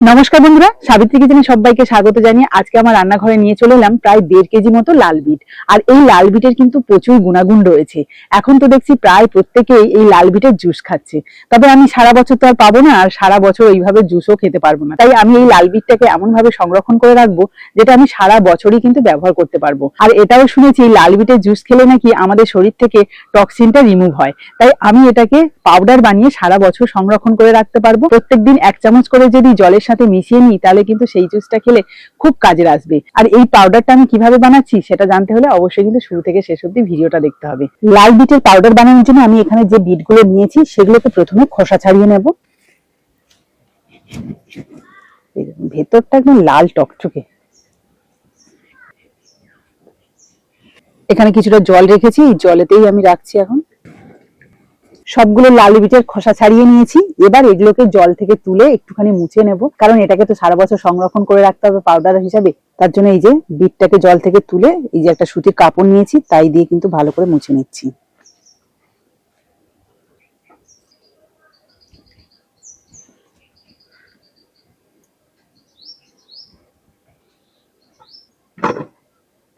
নমস্কার বন্ধুরা, সাবিত্রী কিচেনে সবাইকে স্বাগত জানিয়ে আজকে আমার রান্নাঘরে নিয়ে চলে এলাম প্রায় 1.5 কেজি মতো লাল বিট। আর এই লাল বিটের কিন্তু প্রচুর গুণাগুণ রয়েছে। এখন তো দেখছি প্রায় প্রত্যেকেই এই লাল বিটের জুস খাচ্ছে। তবে আমি সারা বছর তো আর পাবো না, আর সারা বছর এইভাবে জুসও খেতে পারবো না। তাই আমি এই লাল বিটটাকে এমন ভাবে সংরক্ষণ করে রাখবো যেটা আমি সারা বছরই কিন্তু ব্যবহার করতে পারবো। আর এটাও শুনেছি লাল বিটের জুস খেলে নাকি আমাদের শরীর থেকে টক্সিনটা রিমুভ হয়। তাই আমি এটাকে পাউডার বানিয়ে সারা বছর সংরক্ষণ করে রাখতে পারবো। প্রত্যেকদিন 1 চামচ করে যদি জলের সাথে মিশিয়ে নিই তাহলে কিন্তু সেই জুসটা খেলে খুব কাজে আসবে। আর এই পাউডারটা আমি কিভাবে বানাচ্ছি সেটা জানতে হলে অবশ্যই কিন্তু শুরু থেকে শেষ অবধি ভিডিওটা দেখতে হবে। লাল বিটের পাউডার বানানোর জন্য আমি এখানে যে বিটগুলো নিয়েছি সেগুলোকে প্রথমে খোসা ছাড়িয়ে নেব। ভেতরটা একদম লাল টকটকে। এখানে কিছুটা জল রেখেছি, এই জলেতেই আমি রাখছি। এখন সবগুলো লাল বিটের খোসা ছাড়িয়ে নিয়েছি। এবার এগুলোকে জল থেকে তুলে একটুখানি মুছে নেব, কারণ এটাকে তো সারা বছর সংরক্ষণ করে রাখতে হবে পাউডার হিসাবে। তার জন্য এই যে বিটটাকে জল থেকে তুলে এই যে একটা সুতির কাপড় নিয়েছি, তাই দিয়ে কিন্তু ভালো করে মুছে নিচ্ছি।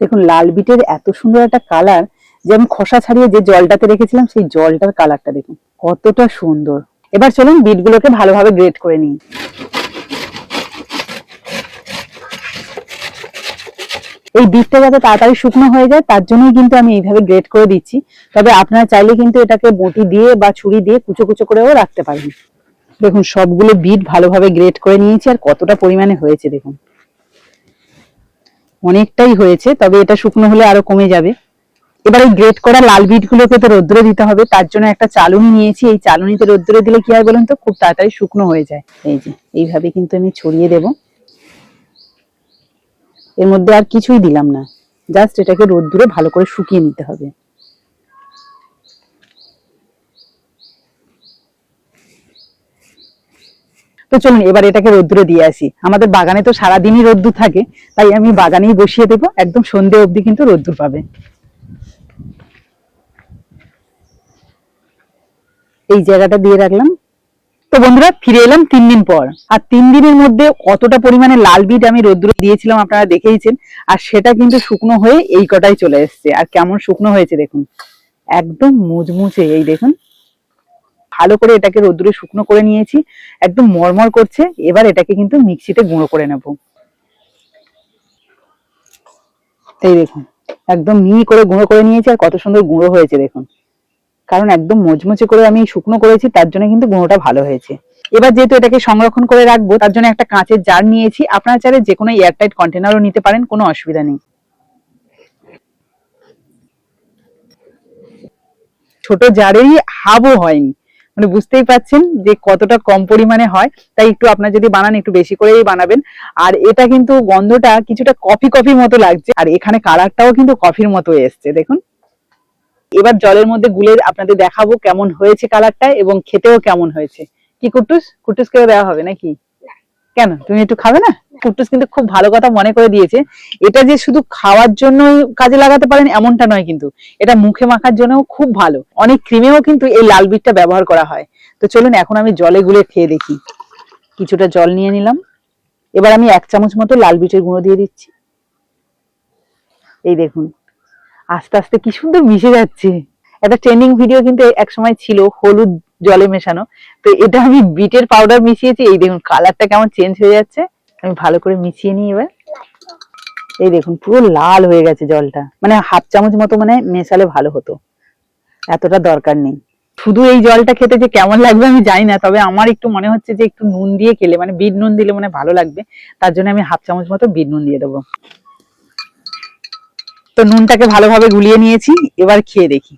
দেখুন লাল বিটের এত সুন্দর একটা কালার, যে আমি খোসা ছাড়িয়ে যে জলটাতে রেখেছিলাম সেই জলটার কালারটা দেখুন কতটা সুন্দর। এবার চলুন বিটগুলোকে ভালোভাবে গ্রেট করে নিই। এই বিটটা যাতে তাড়াতাড়ি শুকনো হয়ে যায় তার জন্যই কিন্তু আমি এইভাবে গ্রেট করে দিচ্ছি। তবে আপনারা চাইলে কিন্তু এটাকে বটি দিয়ে বা ছুরি দিয়ে কুচো কুচো করেও রাখতে পারেন। দেখুন সবগুলো বিট ভালোভাবে গ্রেট করে নিয়েছি, আর কতটা পরিমাণে হয়েছে দেখুন, অনেকটাই হয়েছে। তবে এটা শুকনো হলে আরো কমে যাবে। এবার এই গ্রেট করা লাল বিট গুলোকে তো রোদ্দুরে দিতে হবে, তার জন্য একটা চালুনি নিয়েছি। এই চালুনিতে রোদ্দুরে দিলে কি হয় বলুন তো, খুব তাড়াতাড়ি শুকনো হয়ে যায়। এই যে এইভাবে কিন্তু আমি ছড়িয়ে দেব। এর মধ্যে আর কিছুই দিলাম না, জাস্ট এটাকে রোদ্দুরে ভালো করে শুকিয়ে নিতে হবে। তো চলুন এবার এটাকে রোদ্দুরে দিয়ে আসি। আমাদের বাগানে তো সারাদিনই রোদ্দুর থাকে, তাই আমি বাগানেই বসিয়ে দেবো। একদম সন্ধে অবধি কিন্তু রোদ্দুর পাবে। এই জায়গাটা দিয়ে রাখলাম। তো বন্ধুরা ফিরে এলাম 3 দিন পর। আর 3 দিনের মধ্যে কতটা পরিমাণে লাল বিট আমি রোদ্দুরে দিয়েছিলাম আপনারা দেখেইছেন। আর সেটা কিন্তু শুকনো হয়ে এই কটাই চলে এসছে। আর কেমন শুকনো হয়েছে দেখুন, একদম মুচমুচে। এই দেখুন ভালো করে এটাকে রোদ্দুরে শুকনো করে নিয়েছি, একদম মরমর করছে। এবার এটাকে কিন্তু মিক্সিতে গুঁড়ো করে নেব। এই দেখুন একদম মিহি করে গুঁড়ো করে নিয়েছি, আর কত সুন্দর গুঁড়ো হয়েছে দেখুন। কারণ একদম মচমচে করে আমি শুকনো করেছি, তার জন্য কিন্তু গুঁড়োটা ভালো হয়েছে। এবার যেহেতু এটাকে সংরক্ষণ করে রাখবো তার জন্য একটা কাঁচের জার নিয়েছি। আপনারা চাইলে যে কোনো এয়ারটাইট কন্টেনারও নিতে পারেন, কোনো অসুবিধা নেই। ছোট জারেরই হাফও হয়নি, মানে বুঝতেই পাচ্ছেন যে কতটা কম পরিমাণে হয়। তাই একটু আপনারা যদি বানান একটু বেশি করেই বানাবেন। আর এটা কিন্তু গন্ধটা কিছুটা কফি কফি মতো লাগছে, আর এখানে কালারটাও কিন্তু কফির মতো এসছে দেখুন। এবার জলের মধ্যে গুলে আপনাদের দেখাবো কেমন হয়েছে কালারটা, এবং খেতেও কেমন হয়েছে। কি কুট্টুস, কুট্টুসকেও দেওয়া হবে নাকি? কেন তুমি একটু খাবে না? কুট্টুস কিন্তু খুব ভালো কথা মনে করে দিয়েছে। এটা যে শুধু খাওয়ার জন্য কাজে লাগাতে পারেন এমনটা নয়, কিন্তু এটা মুখে মাখার জন্যও খুব ভালো। অনেক ক্রিমেও কিন্তু এই লাল বিটটা ব্যবহার করা হয়। তো চলুন এখন আমি জলে গুলে খেয়ে দেখি। কিছুটা জল নিয়ে নিলাম। এবার আমি 1 চামচ মতো লাল বিটের গুঁড়ো দিয়ে দিচ্ছি। এই দেখুন আস্তে আস্তে কি সুন্দর মিশে যাচ্ছে। একটা ট্রেন্ডিং ভিডিও কিন্তু এক সময় ছিল হলুদ জলে মেশানো। তো এটা আমি বিটের পাউডার মিশিয়েছি। এই দেখুন কালারটা কেমন চেঞ্জ হয়ে যাচ্ছে। আমি ভালো করে মিশিয়ে নিই এবার। এই দেখুন পুরো লাল হয়ে গেছে জলটা, মানে 1/2 চামচ মতো মানে মেশালে ভালো হতো, এতটা দরকার নেই। শুধু এই জলটা খেতে যে কেমন লাগবে আমি জানি না, তবে আমার একটু মনে হচ্ছে যে একটু নুন দিয়ে খেলে, মানে বিট নুন দিলে মনে ভালো লাগবে। তার জন্য আমি 1/2 চামচ মতো বিট নুন দিয়ে দেবো। তো নুনটাকে ভালোভাবে গুলিয়ে নিয়েছি, এবার খেয়ে দেখি।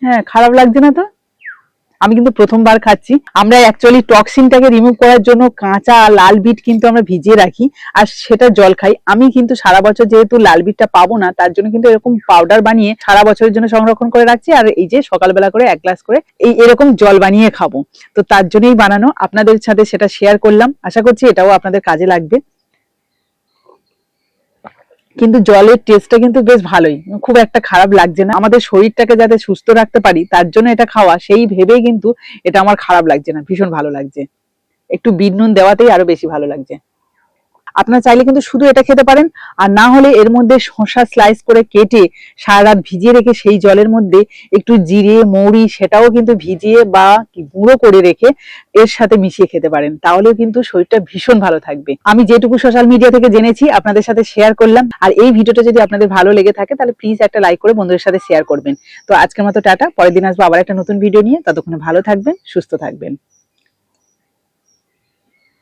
হ্যাঁ খারাপ লাগছে না তো। আমি কিন্তু প্রথমবার খাচ্ছি। আমরা অ্যাকচুয়ালি টক্সিনটাকে রিমুভ করার জন্য কাঁচা লাল বিট কিন্তু আমরা ভিজিয়ে রাখি, আর সেটা জল খাই। আমি কিন্তু সারা বছর যেহেতু লাল বিটটা পাবো না, তার জন্য কিন্তু এরকম পাউডার বানিয়ে সারা বছরের জন্য সংরক্ষণ করে রাখছি। আর এই যে সকালবেলা করে 1 গ্লাস করে এরকম জল বানিয়ে খাবো। তো তার জন্যই বানানো, আপনাদের সাথে সেটা শেয়ার করলাম। আশা করছি এটাও আপনাদের কাজে লাগবে। কিন্তু জলের টেস্টটা কিন্তু বেশ ভালোই, খুব একটা খারাপ লাগছে না। আমাদের শরীরটাকে যাতে সুস্থ রাখতে পারি তার জন্য এটা খাওয়া, সেই ভেবেই কিন্তু এটা আমার খারাপ লাগছে না, ভীষণ ভালো লাগছে। একটু বিট নুন দেওয়াতেই আরো বেশি ভালো লাগছে। আপনারা চাইলে কিন্তু শুধু এটা খেতে পারেন, আর না হলে এর মধ্যে শসা স্লাইস করে কেটে সারা রাত ভিজিয়ে রেখে সেই জলের মধ্যে একটু জিরে মৌরি সেটাও কিন্তু ভিজিয়ে বা গুঁড়ো করে রেখে এর সাথে মিশিয়ে খেতে পারেন, তাহলেও কিন্তু শরীরটা ভীষণ ভালো থাকবে। আমি যেটুকু সোশ্যাল মিডিয়া থেকে জেনেছি আপনাদের সাথে শেয়ার করলাম। আর এই ভিডিওটা যদি আপনাদের ভালো লেগে থাকে তাহলে প্লিজ একটা লাইক করে বন্ধুদের সাথে শেয়ার করবেন। তো আজকের মতো টাটা, পরের দিন আসবো আবার একটা নতুন ভিডিও নিয়ে। ততক্ষণে ভালো থাকবেন, সুস্থ থাকবেন।